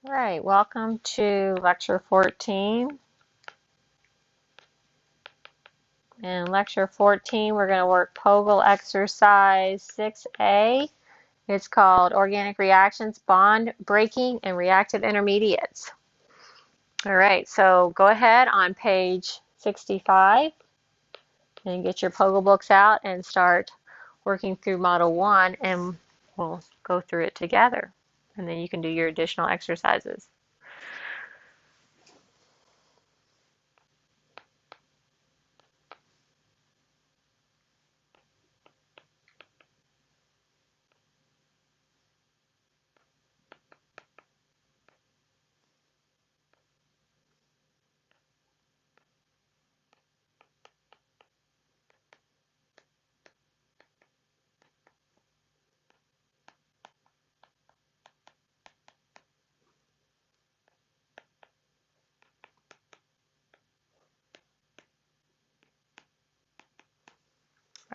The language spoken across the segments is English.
All right, welcome to lecture 14. In lecture 14, we're going to work POGIL exercise 6A. It's called Organic Reactions, Bond Breaking, and Reactive Intermediates. All right, so go ahead on page 65 and get your POGIL books out and start working through Model 1, and we'll go through it together. And then you can do your additional exercises.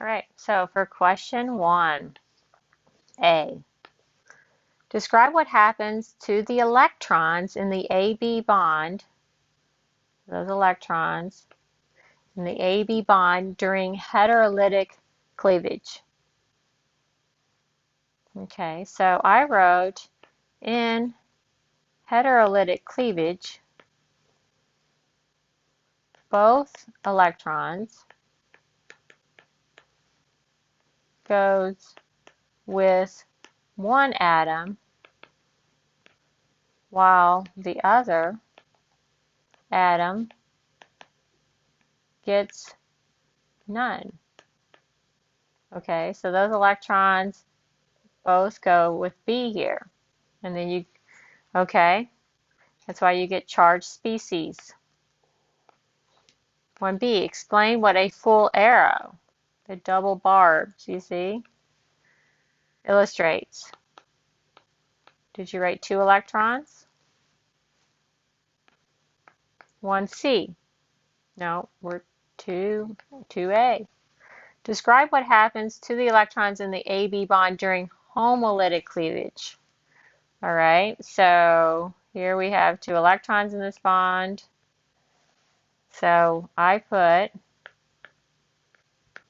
All right, so for question 1A, describe what happens to the electrons in the AB bond, those electrons, in the AB bond during heterolytic cleavage. Okay, so I wrote in heterolytic cleavage, both electrons goes with one atom while the other atom gets none. Okay, so those electrons both go with B here. And then okay, that's why you get charged species. 1B, explain what a full arrow, the double barbs, you see, illustrates. Did you write 2 electrons? 1C. No, we're 2A. Describe what happens to the electrons in the AB bond during homolytic cleavage. All right, so here we have 2 electrons in this bond. So I put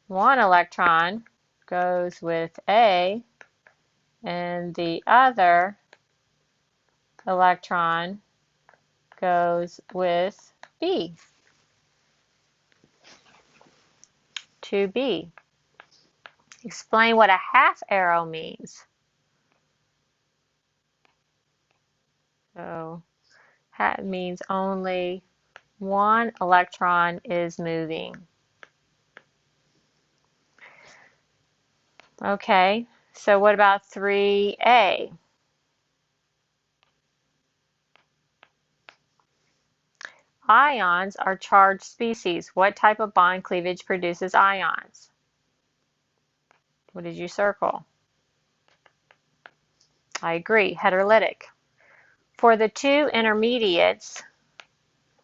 1 electron goes with A, and the other electron goes with B, 2B. Explain what a half arrow means. So that means only 1 electron is moving. Okay, so what about 3A? Ions are charged species. What type of bond cleavage produces ions? What did you circle? I agree, heterolytic. For the 2 intermediates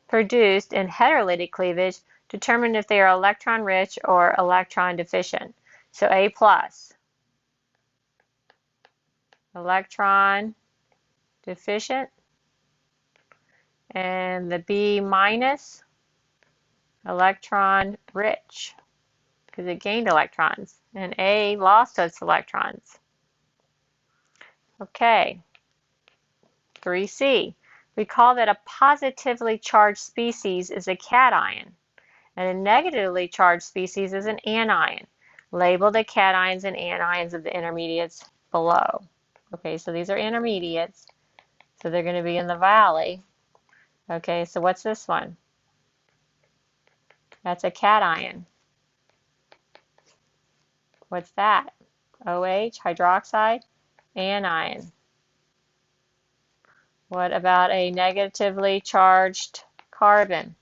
produced in heterolytic cleavage, determine if they are electron rich or electron deficient. So A plus, electron deficient, and the B minus, electron rich, because it gained electrons, and A lost its electrons. Okay, 3C. Recall that a positively charged species is a cation, and a negatively charged species is an anion. Label the cations and anions of the intermediates below. Okay, so these are intermediates, so they're going to be in the valley. Okay, so what's this one? That's a cation. What's that? OH, hydroxide, anion. What about a negatively charged carbon?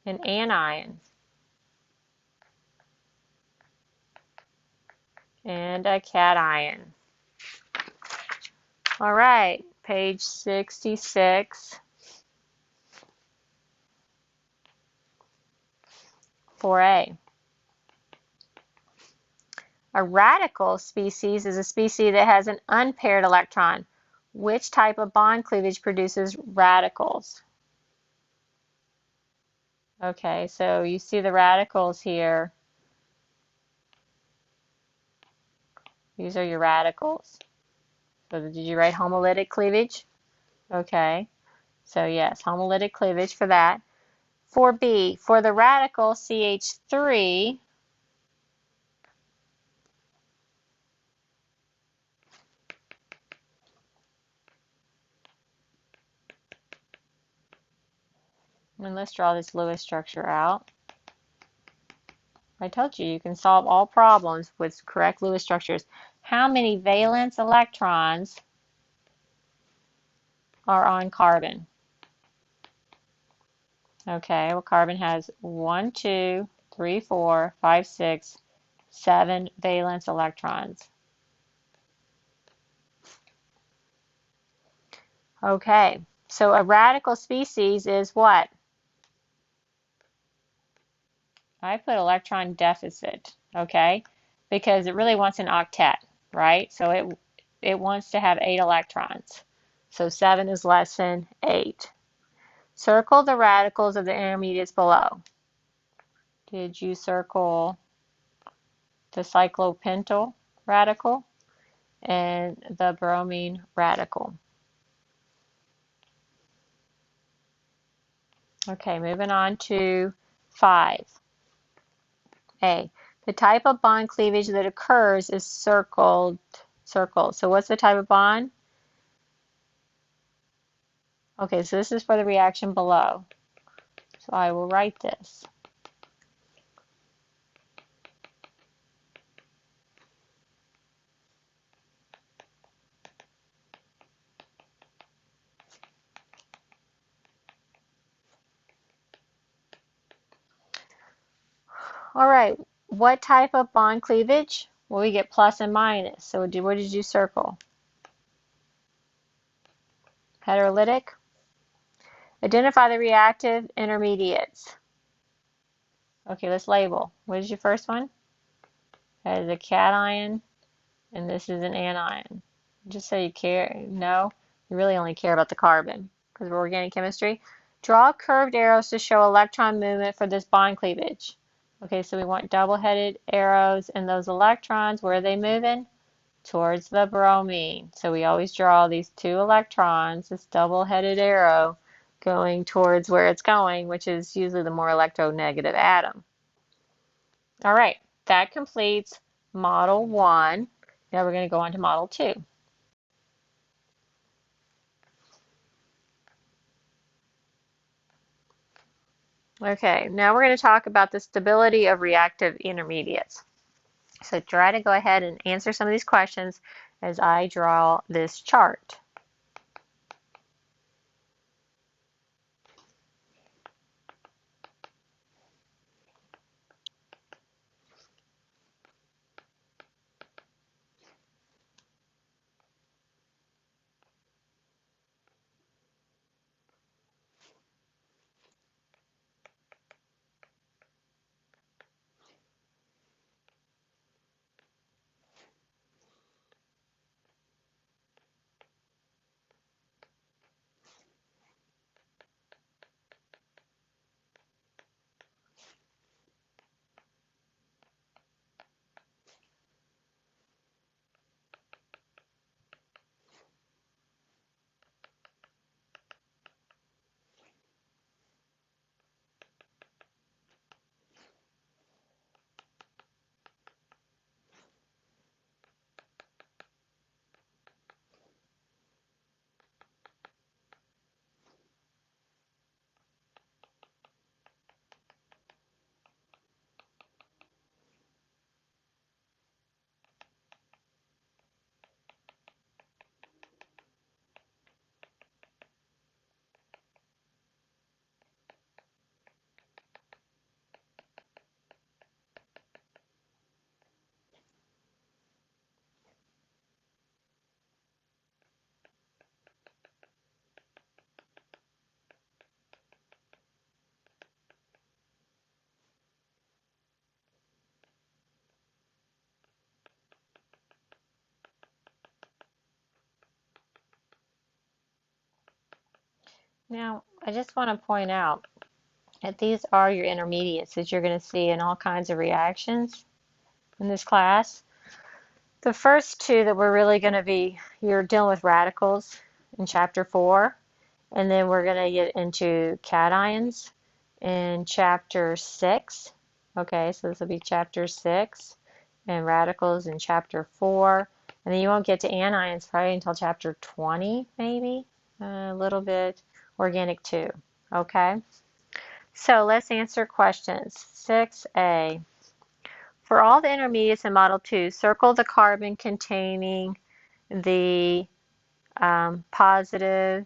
An anion. And a cation. All right, page 66. 4A. A radical species is a species that has an unpaired electron. Which type of bond cleavage produces radicals? Okay, so you see the radicals here. These are your radicals. So did you write homolytic cleavage? Okay, so yes, homolytic cleavage for that. For B, for the radical CH3, and let's draw this Lewis structure out. I told you, you can solve all problems with correct Lewis structures. How many valence electrons are on carbon? Okay, well, carbon has 1, 2, 3, 4, 5, 6, 7 valence electrons. Okay, so a radical species is what? I put electron deficit, okay, because it really wants an octet, right? So it wants to have 8 electrons. So 7 is less than 8. Circle the radicals of the intermediates below. Did you circle the cyclopentyl radical and the bromine radical? Okay, moving on to 5A. The type of bond cleavage that occurs is circled. So what's the type of bond? Okay, so this is for the reaction below. So I will write this. All right, what type of bond cleavage? Well, we get plus and minus. So what did you circle? Heterolytic? Identify the reactive intermediates. Okay, let's label. What is your first one? That is a cation, and this is an anion. Just so you care. No, you really only care about the carbon because we're organic chemistry. Draw curved arrows to show electron movement for this bond cleavage. Okay, so we want double-headed arrows, and those electrons, where are they moving? Towards the bromine. So we always draw these 2 electrons, this double-headed arrow, going towards where it's going, which is usually the more electronegative atom. All right, that completes Model 1. Now we're going to go on to Model 2. Okay, now we're going to talk about the stability of reactive intermediates. So try to go ahead and answer some of these questions as I draw this chart. Now, I just want to point out that these are your intermediates that you're going to see in all kinds of reactions in this class. The first two that we're really going to be, you're dealing with radicals in chapter 4, and then we're going to get into cations in chapter 6. Okay, so this will be chapter 6, and radicals in chapter 4. And then you won't get to anions probably until chapter 20, maybe, a little bit, organic 2. Okay, so let's answer questions. 6A. For all the intermediates in Model 2, circle the carbon containing the positive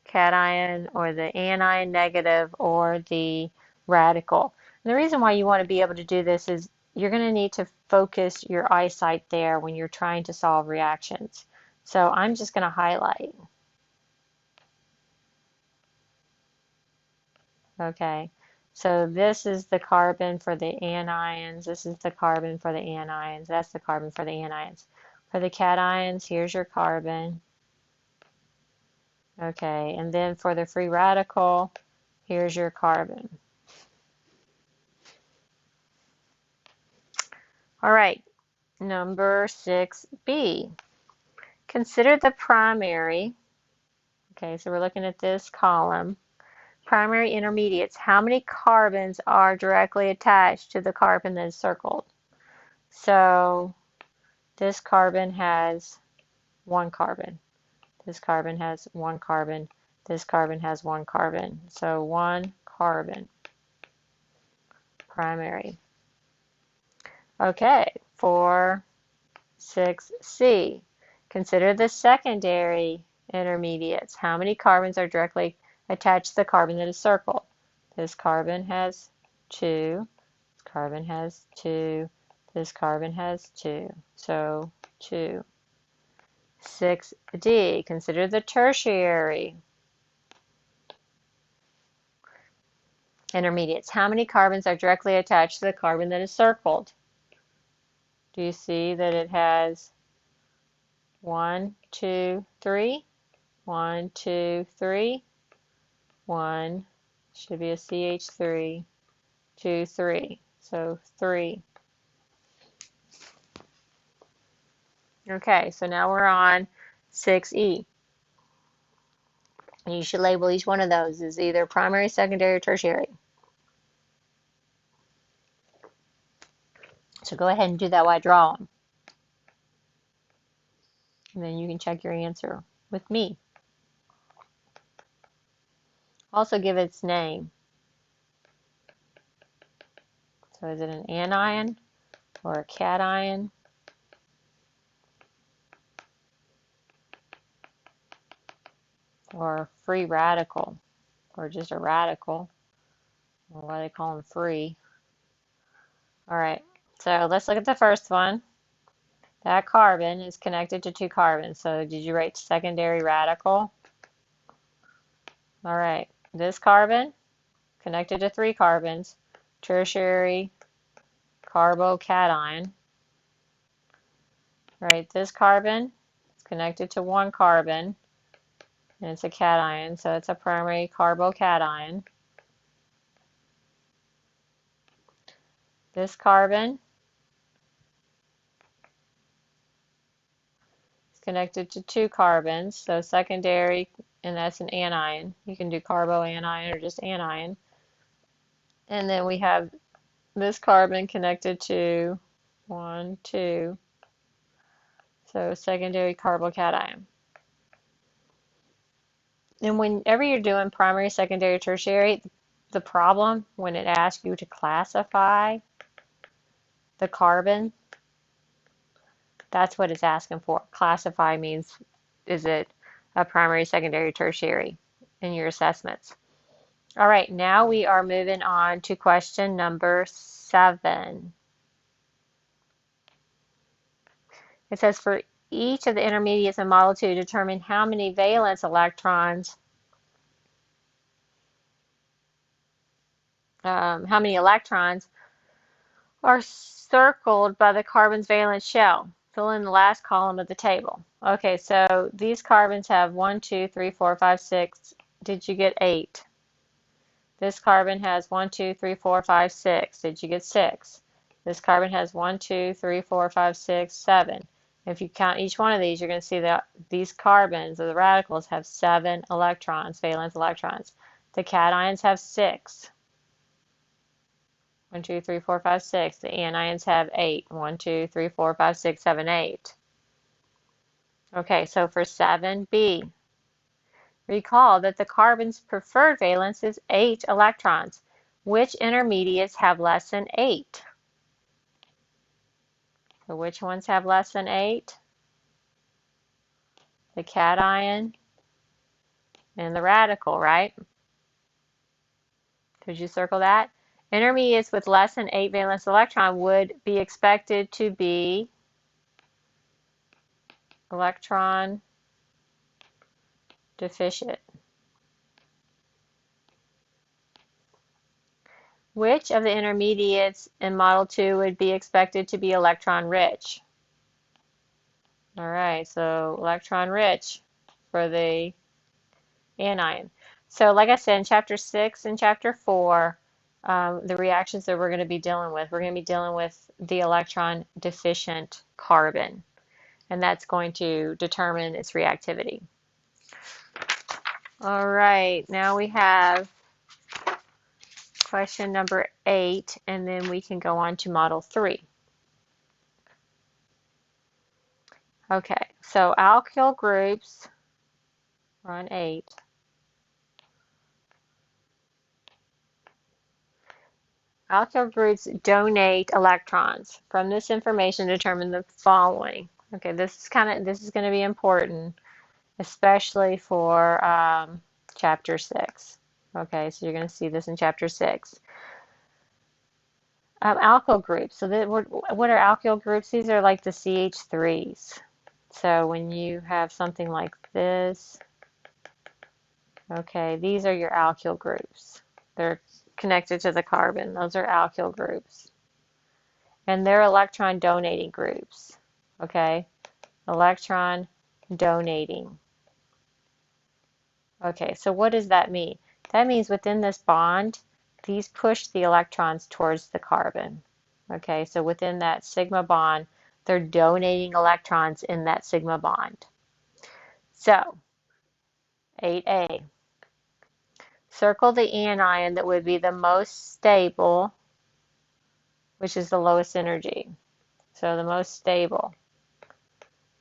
cation or the anion negative or the radical. And the reason why you want to be able to do this is you're going to need to focus your eyesight there when you're trying to solve reactions. So I'm just going to highlight. Okay, so this is the carbon for the anions, this is the carbon for the anions, that's the carbon for the anions. For the cations, here's your carbon. Okay, and then for the free radical, here's your carbon. All right, number 6B. Consider the primary. Okay, so we're looking at this column. Primary intermediates. How many carbons are directly attached to the carbon that is circled? So this carbon has 1 carbon. This carbon has 1 carbon. This carbon has 1 carbon. So 1 carbon. Primary. Okay, for 6C. Consider the secondary intermediates. How many carbons are directly attached to the carbon that is circled? This carbon has 2. This carbon has 2. This carbon has 2. So 2. 6D. Consider the tertiary intermediates. How many carbons are directly attached to the carbon that is circled? Do you see that it has 1, 2, 3? 1, 2, 3. 1 should be a CH3. 2, 3. So 3. Okay, so now we're on 6E. And you should label each one of those as either primary, secondary, or tertiary. So go ahead and do that while I draw them. And then you can check your answer with me. Also give it its name. So is it an anion or a cation? Or a free radical? Or just a radical? Or why do they call them free? Alright, so let's look at the first one. That carbon is connected to 2 carbons. So did you write secondary radical? All right, this carbon connected to 3 carbons, tertiary carbocation. All right, this carbon is connected to 1 carbon, and it's a cation, so it's a primary carbocation. This carbon connected to 2 carbons, so secondary, and that's an anion. You can do carboanion or just anion. And then we have this carbon connected to 1, 2, so secondary carbocation. And whenever you're doing primary, secondary, tertiary, the problem when it asks you to classify the carbon, that's what it's asking for. Classify means, is it a primary, secondary, tertiary in your assessments? All right, now we are moving on to question number 7. It says for each of the intermediates in Model 2, determine how many valence electrons, are circled by the carbon's valence shell. Fill in the last column of the table. Okay, so these carbons have 1, 2, 3, 4, 5, 6 did you get 8? This carbon has 1, 2, 3, 4, 5, 6. Did you get 6? This carbon has 1, 2, 3, 4, 5, 6, 7. If you count each one of these, you're going to see that these carbons, or the radicals, have 7 electrons, valence electrons. The cations have 6. 1, 2, 3, 4, 5, 6. The anions have 8. 1, 2, 3, 4, 5, 6, 7, 8. Okay, so for 7b, recall that the carbon's preferred valence is 8 electrons. Which intermediates have less than 8? So which ones have less than 8? The cation and the radical, right? Did you circle that? Intermediates with less than 8 valence electron would be expected to be electron deficient. Which of the intermediates in Model 2 would be expected to be electron rich? All right, so electron rich for the anion. So like I said, in Chapter 6 and Chapter 4, the reactions that we're going to be dealing with, we're going to be dealing with the electron deficient carbon, and that's going to determine its reactivity. All right, now we have question number 8, and then we can go on to Model 3. Okay, so alkyl groups, we're on 8. Alkyl groups donate electrons. From this information, determine the following. Okay, this is going to be important, especially for Chapter 6. Okay, so you're going to see this in Chapter 6. Alkyl groups. So what are alkyl groups? These are like the CH3s. So when you have something like this, okay, these are your alkyl groups. They're connected to the carbon. Those are alkyl groups. And they're electron donating groups. Okay, electron donating. Okay, so what does that mean? That means within this bond, these push the electrons towards the carbon. Okay, so within that sigma bond, they're donating electrons in that sigma bond. So, 8a. Circle the anion that would be the most stable, which is the lowest energy. So the most stable.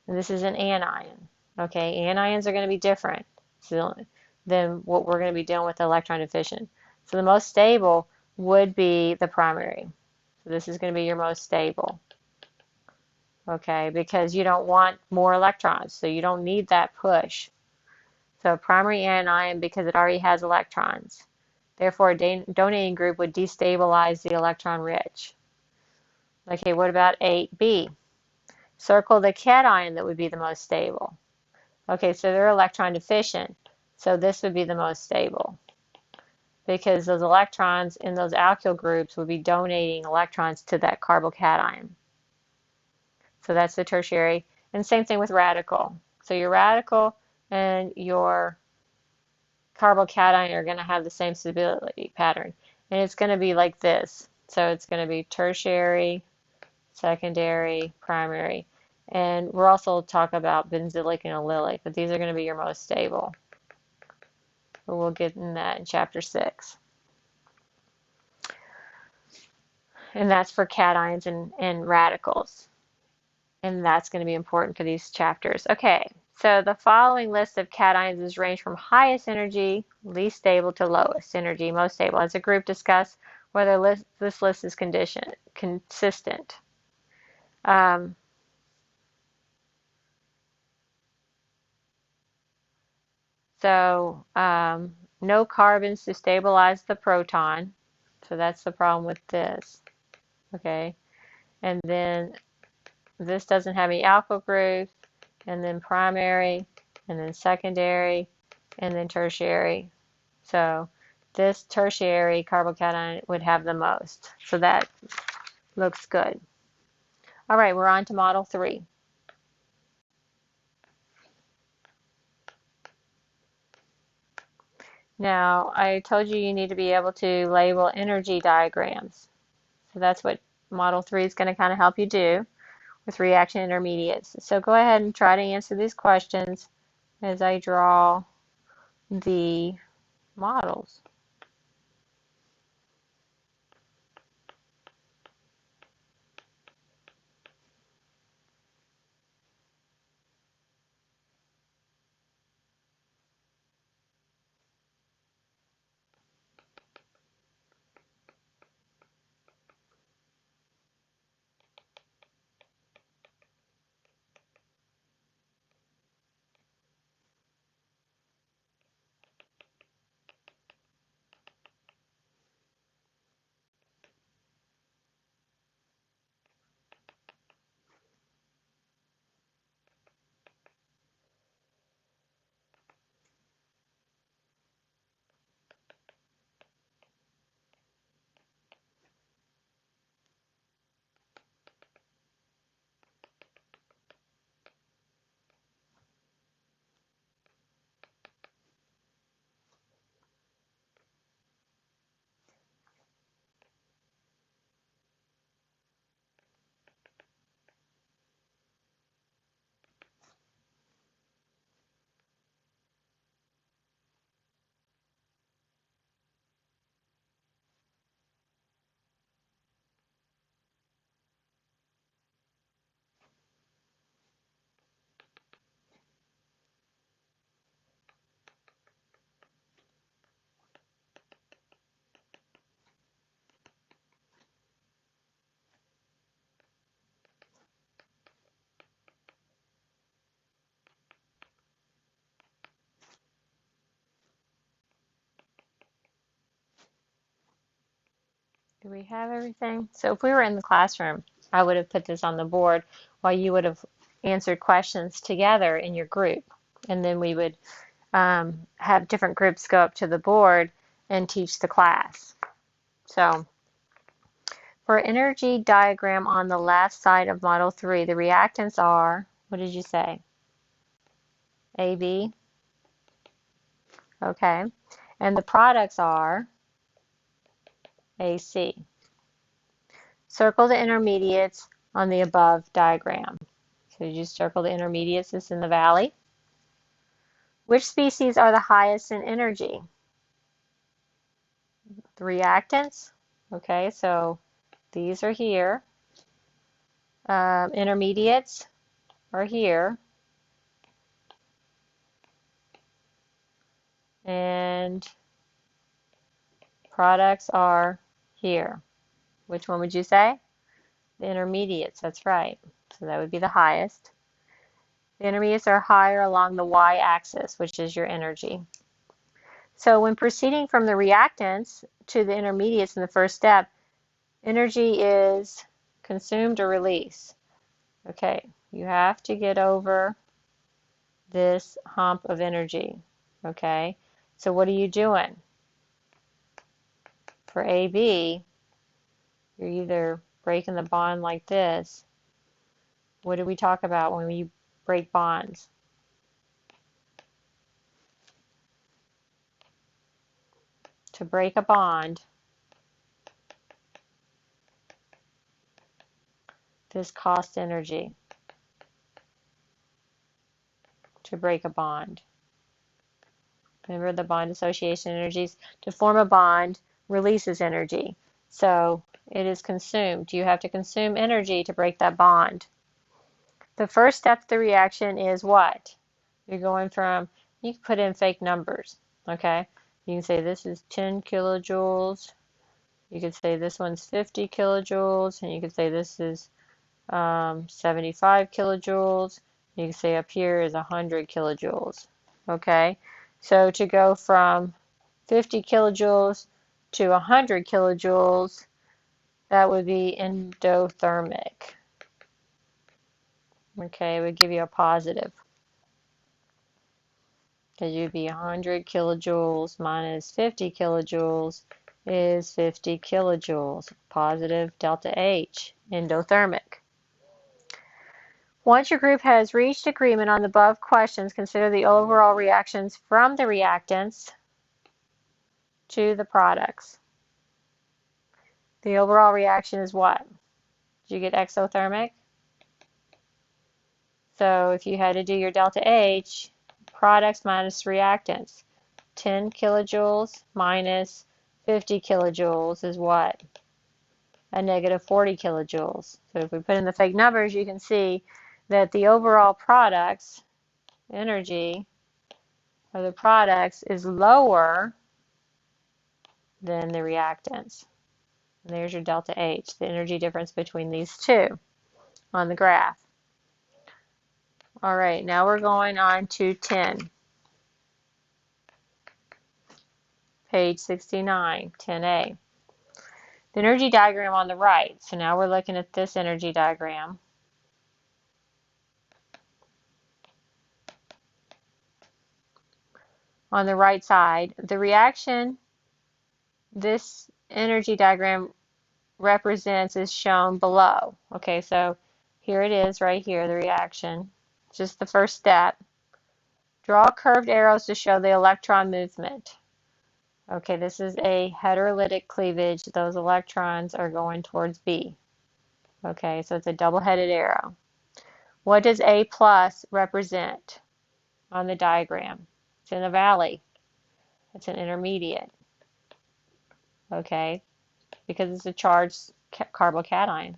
And this is an anion. Okay, anions are going to be different than what we're going to be dealing with the electron deficient. So the most stable would be the primary. So this is going to be your most stable. Okay, because you don't want more electrons, so you don't need that push. So primary anion, because it already has electrons. Therefore, a donating group would destabilize the electron rich. Okay, what about 8b? Circle the cation that would be the most stable. Okay, so they're electron deficient, so this would be the most stable, because those electrons in those alkyl groups would be donating electrons to that carbocation. So that's the tertiary. And same thing with radical. So your radical and your carbocation are going to have the same stability pattern. And it's going to be like this. So it's going to be tertiary, secondary, primary. And we'll also talk about benzylic and allylic, but these are going to be your most stable. But we'll get in that in Chapter 6. And that's for cations and radicals. And that's going to be important for these chapters. Okay, so the following list of cations is ranged from highest energy, least stable, to lowest energy, most stable. As a group, discuss whether this list is consistent. No carbons to stabilize the proton. So that's the problem with this. Okay, and then this doesn't have any alkyl groups, and then primary, and then secondary, and then tertiary. So this tertiary carbocation would have the most. So that looks good. All right, we're on to Model 3. Now, I told you you need to be able to label energy diagrams. So that's what Model 3 is going to kind of help you do with reaction intermediates. So go ahead and try to answer these questions as I draw the models. Do we have everything? So if we were in the classroom, I would have put this on the board while you would have answered questions together in your group. And then we would have different groups go up to the board and teach the class. So for energy diagram on the left side of Model 3, the reactants are, what did you say? AB? Okay. And the products are AC. Circle the intermediates on the above diagram. So you just circle the intermediates that's in the valley. Which species are the highest in energy? The reactants. Okay, so these are here. Intermediates are here. And products are here. Which one would you say? The intermediates, that's right. So that would be the highest. The intermediates are higher along the y-axis, which is your energy. So when proceeding from the reactants to the intermediates in the first step, energy is consumed or released. Okay, you have to get over this hump of energy. Okay, so what are you doing? For AB, you're either breaking the bond like this. What do we talk about when we break bonds? To break a bond, this costs energy. To break a bond. Remember the bond association energies? To form a bond releases energy. So it is consumed. You have to consume energy to break that bond. The first step of the reaction is what? You're going from, you can put in fake numbers, okay? You can say this is 10 kilojoules. You could say this one's 50 kilojoules, and you could say this is 75 kilojoules. You can say up here is 100 kilojoules, okay? So to go from 50 kilojoules to 100 kilojoules, that would be endothermic. Okay, it would give you a positive. Because you'd be 100 kilojoules minus 50 kilojoules is 50 kilojoules. Positive delta H, endothermic. Once your group has reached agreement on the above questions, consider the overall reactions from the reactants to the products. The overall reaction is what? Did you get exothermic? So if you had to do your delta H, products minus reactants, 10 kilojoules minus 50 kilojoules is what? A negative 40 kilojoules. So if we put in the fake numbers, you can see that the overall products energy of the products is lower than the reactants. And there's your delta H, the energy difference between these two on the graph. All right, now we're going on to 10. Page 69, 10A. The energy diagram on the right. So now we're looking at this energy diagram. On the right side, the reaction this energy diagram represents is shown below. Okay, so here it is right here, the reaction. Just the first step. Draw curved arrows to show the electron movement. Okay, this is a heterolytic cleavage. Those electrons are going towards B. Okay, so it's a double-headed arrow. What does A plus represent on the diagram? It's in a valley. It's an intermediate. Okay, because it's a charged carbocation.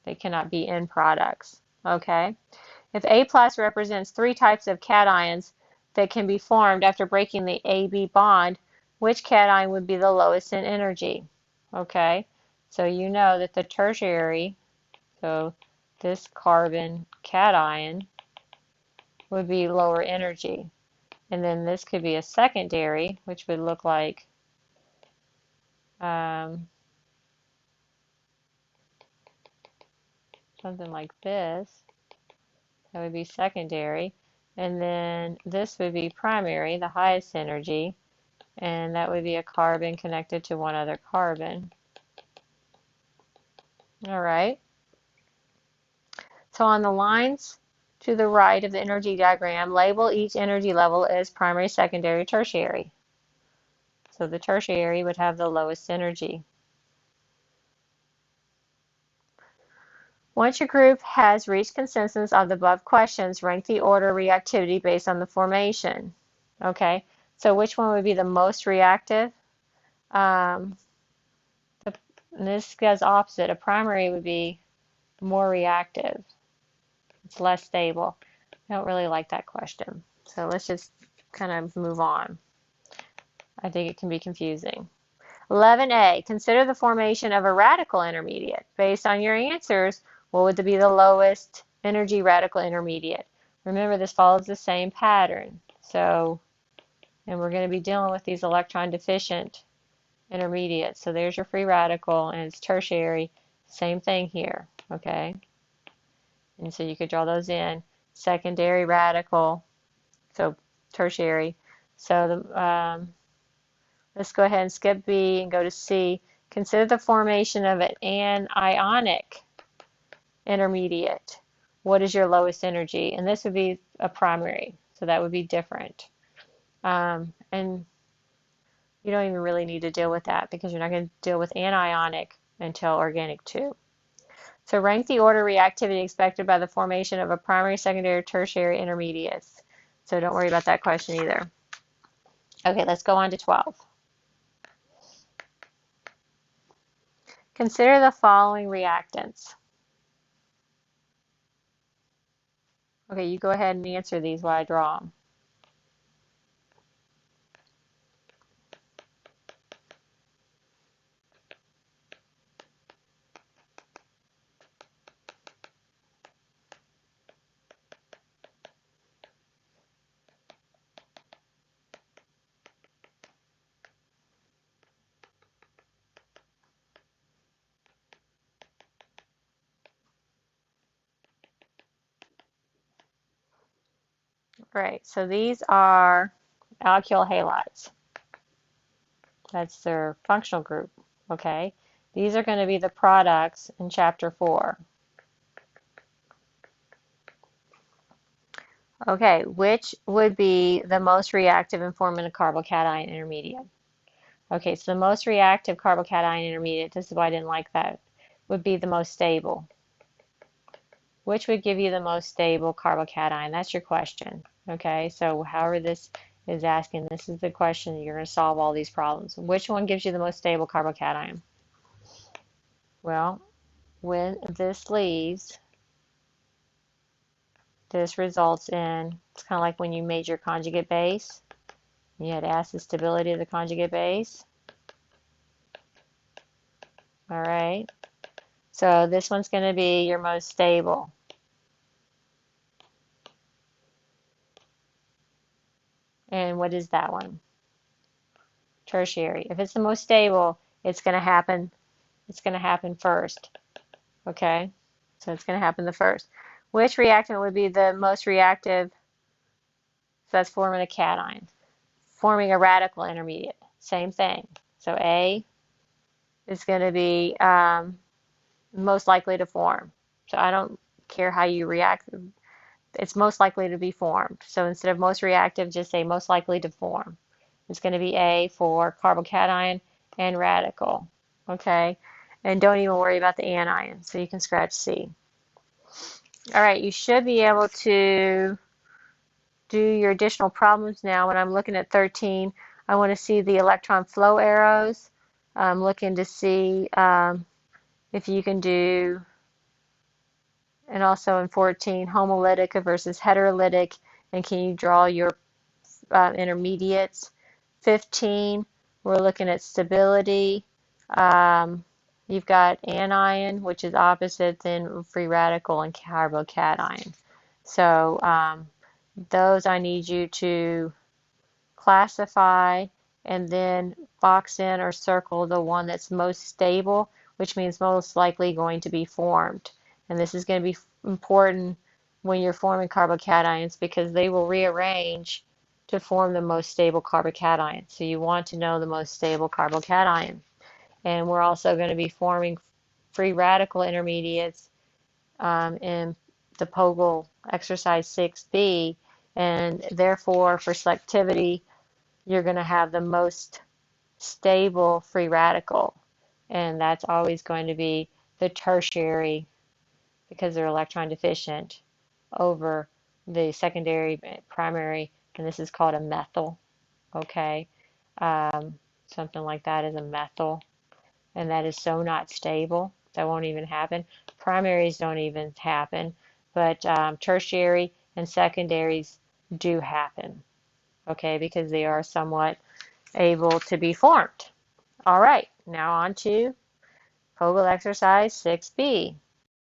They cannot be end products. Okay, if A plus represents three types of cations that can be formed after breaking the AB bond, which cation would be the lowest in energy? Okay, so you know that the tertiary, so this carbon cation, would be lower energy. And then this could be a secondary, which would look like something like this. That would be secondary. And then this would be primary, the highest energy. And that would be a carbon connected to one other carbon. All right. So on the lines to the right of the energy diagram, label each energy level as primary, secondary, tertiary. So the tertiary would have the lowest energy. Once your group has reached consensus on the above questions, rank the order of reactivity based on the formation. Okay, so which one would be the most reactive? This goes opposite. A primary would be more reactive. It's less stable. I don't really like that question. So let's just kind of move on. I think it can be confusing. 11A, consider the formation of a radical intermediate. Based on your answers, what would be the lowest energy radical intermediate? Remember, this follows the same pattern. So, and we're going to be dealing with these electron deficient intermediates. So there's your free radical, and it's tertiary. Same thing here, okay? And so you could draw those in. Secondary radical, so tertiary. So the let's go ahead and skip B and go to C. Consider the formation of an anionic intermediate. What is your lowest energy? And this would be a primary, so that would be different. And you don't even really need to deal with that because you're not going to deal with anionic until organic 2. So rank the order of reactivity expected by the formation of a primary, secondary, tertiary intermediates. So don't worry about that question either. Okay, let's go on to 12. Consider the following reactants. Okay, you go ahead and answer these while I draw them. Right, so these are alkyl halides. That's their functional group, okay? These are going to be the products in chapter 4. Okay, which would be the most reactive in forming a carbocation intermediate? Okay, so the most reactive carbocation intermediate, this is why I didn't like that, would be the most stable. Which would give you the most stable carbocation? That's your question. Okay, so however this is asking, this is the question. You're going to solve all these problems. Which one gives you the most stable carbocation? Well, when this leaves, this results in, it's kind of like when you made your conjugate base. You had to ask the stability of the conjugate base. All right. So this one's going to be your most stable. And what is that one? Tertiary. If it's the most stable, it's going to happen. It's going to happen first. Okay. So it's going to happen the first. Which reactant would be the most reactive? So that's forming a cation. Forming a radical intermediate. Same thing. So A is going to be most likely to form. So I don't care how you react. It's most likely to be formed. So instead of most reactive, just say most likely to form. It's going to be A for carbocation and radical. Okay? And don't even worry about the anion. So you can scratch C. All right, you should be able to do your additional problems now. When I'm looking at 13, I want to see the electron flow arrows. I'm looking to see if you can do, and also in 14, homolytic versus heterolytic, and can you draw your intermediates. 15, we're looking at stability. You've got anion, which is opposite than free radical and carbocation. So those I need you to classify and then box in or circle the one that's most stable, which means most likely going to be formed. And this is going to be important when you're forming carbocations because they will rearrange to form the most stable carbocation. So you want to know the most stable carbocation. And we're also going to be forming free radical intermediates in the POGL exercise 6B. And therefore, for selectivity, you're going to have the most stable free radical. And that's always going to be the tertiary because they're electron deficient over the secondary, primary, and this is called a methyl. Okay, something like that is a methyl, and that is so not stable. That won't even happen. Primaries don't even happen, but tertiary and secondaries do happen. Okay, because they are somewhat able to be formed. All right, now on to POGL exercise 6B.